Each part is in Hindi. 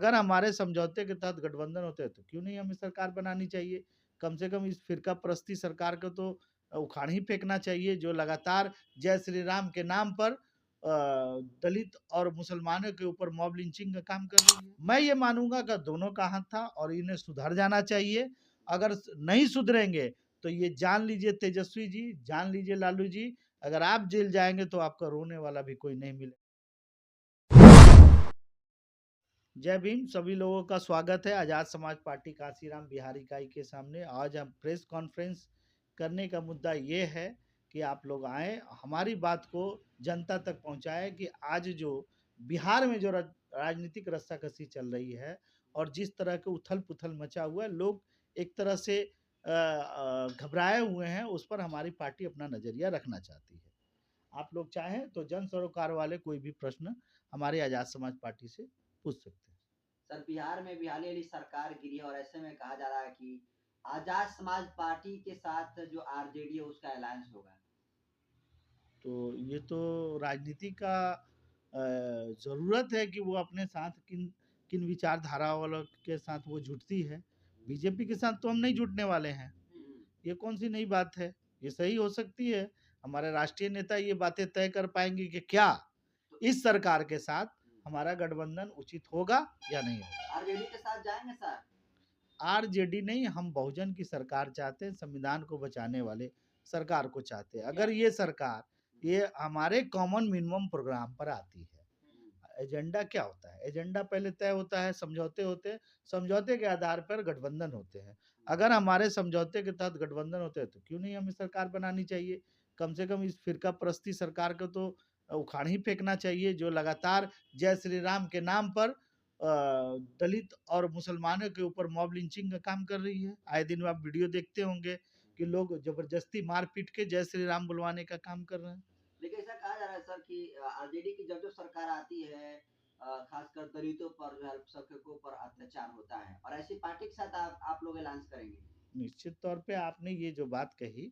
अगर हमारे समझौते के तहत गठबंधन होते हैं तो क्यों नहीं हमें सरकार बनानी चाहिए। कम से कम इस फिरका परस्ती सरकार को तो उखाड़ ही फेंकना चाहिए, जो लगातार जय श्री राम के नाम पर दलित और मुसलमानों के ऊपर मॉब लिंचिंग का काम कर रही है। मैं ये मानूंगा कि दोनों का हाथ था और इन्हें सुधर जाना चाहिए। अगर नहीं सुधरेंगे तो ये जान लीजिए तेजस्वी जी, जान लीजिए लालू जी, अगर आप जेल जाएंगे तो आपका रोने वाला भी कोई नहीं मिलेगा। जय भीम, सभी लोगों का स्वागत है आजाद समाज पार्टी कांसीराम बिहार इकाई के सामने। आज हम प्रेस कॉन्फ्रेंस करने का मुद्दा ये है कि आप लोग आए, हमारी बात को जनता तक पहुंचाए कि आज जो बिहार में जो राजनीतिक रस्साकसी चल रही है और जिस तरह के उथल पुथल मचा हुआ है, लोग एक तरह से घबराए हुए हैं, उस पर हमारी पार्टी अपना नजरिया रखना चाहती है। आप लोग चाहें तो जन सरोकार वाले कोई भी प्रश्न हमारे आजाद समाज पार्टी से पूछ सकते हैं। सर, बिहार में बिहाली वाली सरकार गिरी है और ऐसे में कहा जा रहा है कि आजाद समाज पार्टी के साथ जो आरजेडी है उसका अलायंस होगा। तो ये तो राजनीति का ज़रूरत है कि वो अपने साथ किन किन विचारधारा वालों के साथ वो जुटती है। बीजेपी के साथ तो हम नहीं जुटने वाले हैं, ये कौन सी नई बात है, ये सही हो सकती है। हमारे राष्ट्रीय नेता ये बातें तय कर पाएंगे कि क्या इस सरकार के साथ हमारा गठबंधन उचित होगा या नहीं होगा। आरजेडी के साथ जाएंगे सर? आरजेडी नहीं, हम बहुजन की सरकार चाहते हैं, संविधान को बचाने वाले सरकार को चाहते हैं। अगर ये सरकार ये हमारे कॉमन मिनिमम प्रोग्राम पर आती है, एजेंडा क्या होता है, एजेंडा पहले तय होता है, समझौते होते हैं, समझौते के आधार पर गठबंधन होते हैं। अगर हमारे समझौते के तहत गठबंधन होते हैं तो क्यों नहीं हमें सरकार बनानी चाहिए। कम से कम इस फिरका परस्ती सरकार को तो उखाड़ ही फेंकना चाहिए, जो लगातार जय श्री राम के नाम पर दलित और मुसलमानों के ऊपर मॉब लिंचिंग का काम कर रही है। आए दिन आप वीडियो देखते होंगे कि लोग जबरदस्ती मार पीट के जय श्री राम बुलवाने का काम कर रहे हैं। लेकिन ऐसा कहा जा रहा है सर कि आरजेडी की जब जो सरकार आती है खासकर दलितों पर जो है अल्पसंख्यकों के ऊपर अत्याचार होता है और ऐसी पार्टी के साथ आप लोग अलायंस करेंगे? निश्चित तौर पे आपने ये जो बात कही,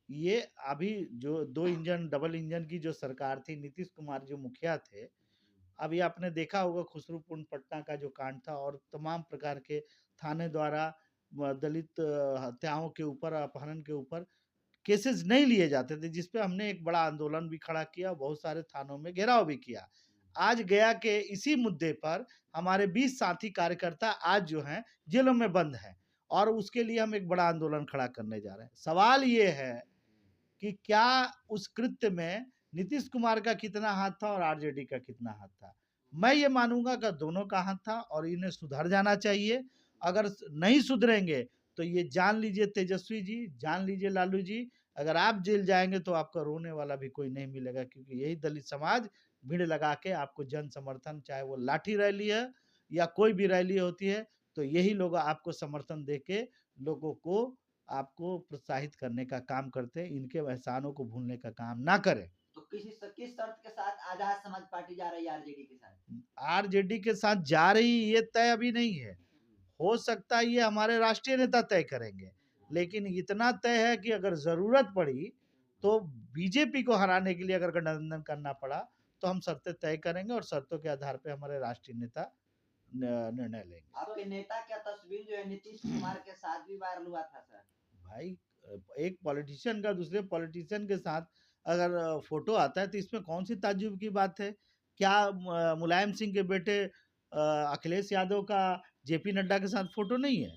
ये अभी जो दो इंजन डबल इंजन की जो सरकार थी, नीतीश कुमार जो मुखिया थे, अभी आपने देखा होगा खुसरूपुर पटना का जो कांड था और तमाम प्रकार के थाने द्वारा दलित हत्याओं के ऊपर, अपहरण के ऊपर केसेस नहीं लिए जाते थे, जिसपे हमने एक बड़ा आंदोलन भी खड़ा किया, बहुत सारे थानों में घेराव भी किया। आज गया के इसी मुद्दे पर हमारे 20 साथी कार्यकर्ता आज जो हैं जेलों में बंद हैं और उसके लिए हम एक बड़ा आंदोलन खड़ा करने जा रहे हैं। सवाल ये है कि क्या उस कृत्य में नीतीश कुमार का कितना हाथ था और आरजेडी का कितना हाथ था। मैं ये मानूंगा कि दोनों का हाथ था और इन्हें सुधर जाना चाहिए। अगर नहीं सुधरेंगे तो ये जान लीजिए तेजस्वी जी, जान लीजिए लालू जी, अगर आप जेल जाएंगे तो आपका रोने वाला भी कोई नहीं मिलेगा, क्योंकि यही दलित समाज भीड़ लगा के आपको जन समर्थन, चाहे वो लाठी रैली है या कोई भी रैली होती है, तो यही लोग आपको समर्थन दे के लोगों को आपको प्रोत्साहित करने का काम करते हैं। इनके एहसानों को भूलने का काम ना करें। तो किस शर्त के साथ आजाद समाज पार्टी जा रही है आरजेडी के साथ? आरजेडी के साथ जा रही ये तय अभी नहीं है, हो सकता है ये हमारे राष्ट्रीय नेता तय करेंगे, लेकिन इतना तय है कि अगर जरूरत पड़ी तो बीजेपी को हराने के लिए अगर गठबंधन करना पड़ा तो हम शर्तें तय करेंगे और शर्तों के आधार पर हमारे राष्ट्रीय नेता निर्णय लेंगे। आपके नेता क्या तस्वीर जो है नीतीश कुमार के साथ भी वायरल हुआ था सर? भाई, एक पॉलिटिशियन का दूसरे पॉलिटिशियन के साथ अगर फोटो आता है तो इसमें कौन सी ताज्जुब की बात है। क्या मुलायम सिंह के बेटे अखिलेश यादव का जेपी नड्डा के साथ फोटो नहीं है,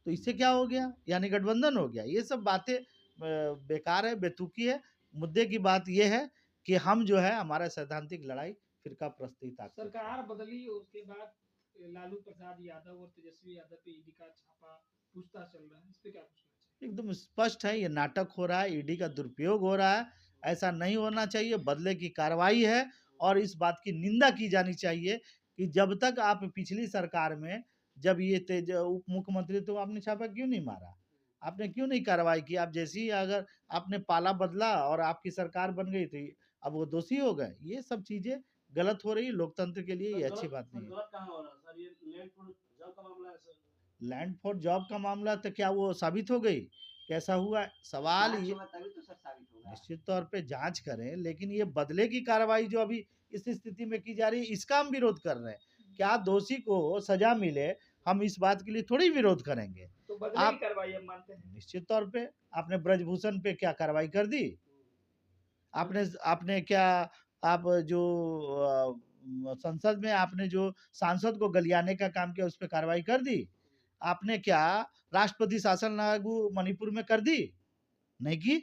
तो इससे क्या हो गया, यानी गठबंधन हो गया। ये सब बातें बेकार है, बेतुकी है। मुद्दे की बात यह है कि हम जो है हमारा सैद्धांतिक लड़ाई फिरका प्रस्ती सरकार बदली उसके बाद लालू प्रसाद यादव और तेजस्वी यादव पे ईडी का छापा पूछताछ चल रहा है, इस पे क्या पूछना चाहिए? एकदम स्पष्ट है, ये नाटक हो रहा है, ईडी का दुरुपयोग हो रहा है, ऐसा नहीं होना चाहिए। बदले की कार्रवाई है और इस बात की निंदा की जानी चाहिए कि जब तक आप पिछली सरकार में जब ये तेज उप मुख्यमंत्री, तो आपने छापा क्यों नहीं मारा, आपने क्यों नहीं कार्रवाई की। आप जैसे ही अगर आपने पाला बदला और आपकी सरकार बन गई थी, अब वो दोषी हो गए। ये सब चीजें गलत हो रही, लोकतंत्र के लिए ये अच्छी बात नहीं है। गलत कहाँ हो रहा है सर? ये लैंड फॉर जॉब का मामला है सर। लैंड फॉर जॉब का मामला तो क्या वो साबित हो गई, कैसा हुआ सवाल ये। तभी तो सर साबित होगा। निश्चित तौर पे जांच करें, लेकिन ये बदले की कार्रवाई जो अभी इस स्थिति में की जा रही है, इसका हम विरोध कर रहे हैं। क्या दोषी को सजा मिले, हम इस बात के लिए थोड़ी विरोध करेंगे। तो बदले आप की कार्रवाई हम मानते हैं। निश्चित तौर पे आपने ब्रजभूषण पे क्या कार्रवाई कर दी? आपने आपने क्या आप जो संसद में आपने जो सांसद को गलियाने का काम किया, उस पे कार्रवाई कर दी? आपने क्या राष्ट्रपति शासन लागू मणिपुर में कर दी? नहीं की।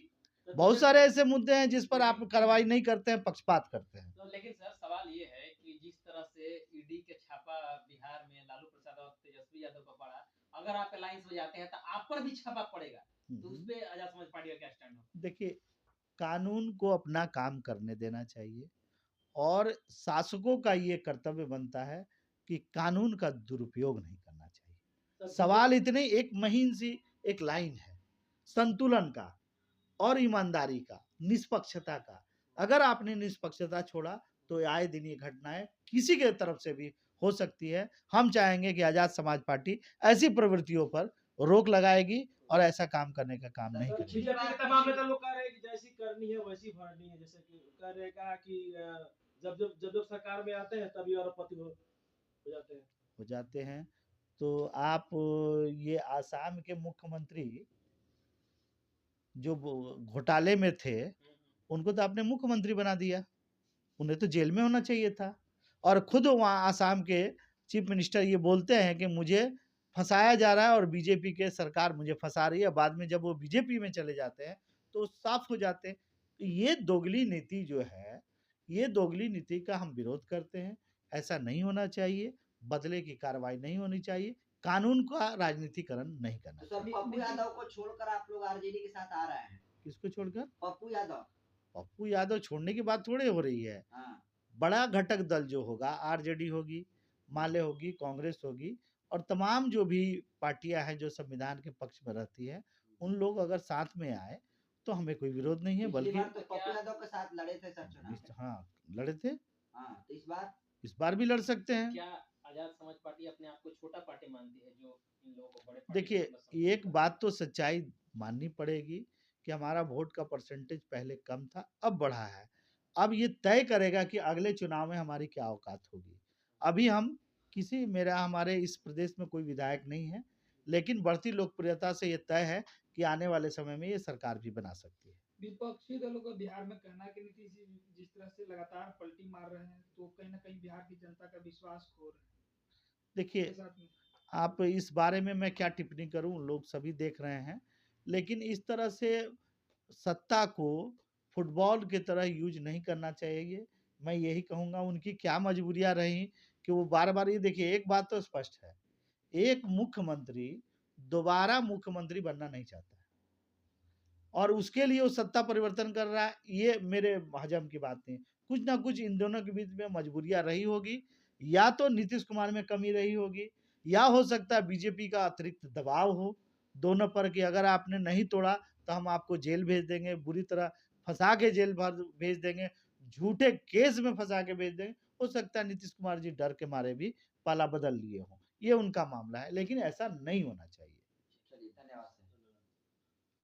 बहुत सारे ऐसे मुद्दे हैं जिस पर आप कार्रवाई नहीं करते हैं, पक्षपात करते हैं। तो लेकिन सर सवाल ये है कि जिस तरह से ईडी के छापा बिहार में लालू प्रसाद और तेजस्वी यादव पर पड़ा, अगर आप अलायंस में जाते हैं तो आप पर भी छापा पड़ेगा, तो उस पे आजाद समाज पार्टी का क्या स्टैंड होगा? देखिए, कानून को अपना काम करने देना चाहिए और शासकों का ये कर्तव्य बनता है कि कानून का दुरुपयोग नहीं करना चाहिए। सवाल इतने एक महीन सी एक लाइन है संतुलन का और ईमानदारी का, निष्पक्षता का। अगर आपने निष्पक्षता छोड़ा तो आए दिन ये घटनाएं किसी के तरफ से भी हो सकती है। हम चाहेंगे कि आजाद समाज पार्टी ऐसी प्रवृत्तियों पर रोक लगाएगी और ऐसा काम करने का काम नहीं करेगी। बीजेपी के तमाम नेता लोग कह रहे हैं कि जैसी करनी है वैसी भरनी है, जैसे कि कह रहे कहा कि जब सरकार में आते हैं तभी अरबपति हो जाते हैं। तो आप ये आसाम के मुख्यमंत्री जो घोटाले में थे, उनको तो आपने मुख्यमंत्री बना दिया, उन्हें तो जेल में होना चाहिए था। और खुद वहाँ आसाम के चीफ मिनिस्टर ये बोलते हैं कि मुझे फंसाया जा रहा है और बीजेपी के सरकार मुझे फंसा रही है। बाद में जब वो बीजेपी में चले जाते हैं तो साफ हो जाते हैं। तो ये दोगली नीति जो है, ये दोगली नीति का हम विरोध करते हैं। ऐसा नहीं होना चाहिए, बदले की कार्रवाई नहीं होनी चाहिए, कानून का राजनीतिकरण नहीं करना तो चाहिए। सर पप्पू यादव को छोड़कर आप लोग आरजेडी के साथ आ रहे हैं? किसको छोड़कर? पप्पू यादव। पप्पू यादव छोड़ने की बात थोड़ी हो रही है। हाँ। बड़ा घटक दल जो होगा, आरजेडी होगी, माले होगी, कांग्रेस होगी और तमाम जो भी पार्टियां हैं जो संविधान के पक्ष में रहती है, उन लोग अगर साथ में आए तो हमें कोई विरोध नहीं है। पिछली बल्कि बार तो पप्पू यादव के साथ लड़े थे सर चुनाव। हाँ, लड़े थे। हाँ, तो इस बार भी लड़ सकते हैं। क्या आजाद समाज पार्टी अपने आप को छोटा पार्टी मानती है जो इन लोगों को बड़े पार्टी देखिए, एक बात तो सच्चाई माननी पड़ेगी कि हमारा वोट का परसेंटेज पहले कम था, अब बढ़ा है। अब ये तय करेगा कि अगले चुनाव में हमारी क्या औकात होगी। अभी हम हमारे इस प्रदेश में कोई विधायक नहीं है, लेकिन बढ़ती लोकप्रियता से ये तय है कि आने वाले समय में ये सरकार भी बना सकती है। विपक्षी दलों का बिहार में कहना है कि नीतीश जी जिस तरह से लगातार पलटी मार रहे हैं, तो कहीं ना कहीं बिहार की जनता का विश्वास खो रहे हैं। देखिए, आप इस बारे में मैं क्या टिप्पणी करूं, लोग सभी देख रहे हैं। लेकिन इस तरह से सत्ता को फुटबॉल की तरह यूज नहीं करना चाहिए। मैं यही कहूँगा, उनकी क्या मजबूरियाँ रहीं कि वो बार-बार, ये देखिए, एक बात तो स्पष्ट है, एक मुख्यमंत्री दोबारा मुख्यमंत्री बनना नहीं चाहता है और उसके लिए वो सत्ता परिवर्तन कर रहा है, ये मेरे हजम की बात नहीं। कुछ ना कुछ इन दोनों के बीच में मजबूरियाँ रही होगी, या तो नीतीश कुमार में कमी रही होगी, या हो सकता है बीजेपी का अतिरिक्त दबाव हो दोनों पर कि अगर आपने नहीं तोड़ा तो हम आपको जेल भेज देंगे, बुरी तरह फंसा के जेल भेज देंगे, झूठे केस में फंसा के भेज देंगे। हो सकता है नीतीश कुमार जी डर के मारे भी पाला बदल लिए हों, ये उनका मामला है, लेकिन ऐसा नहीं होना चाहिए।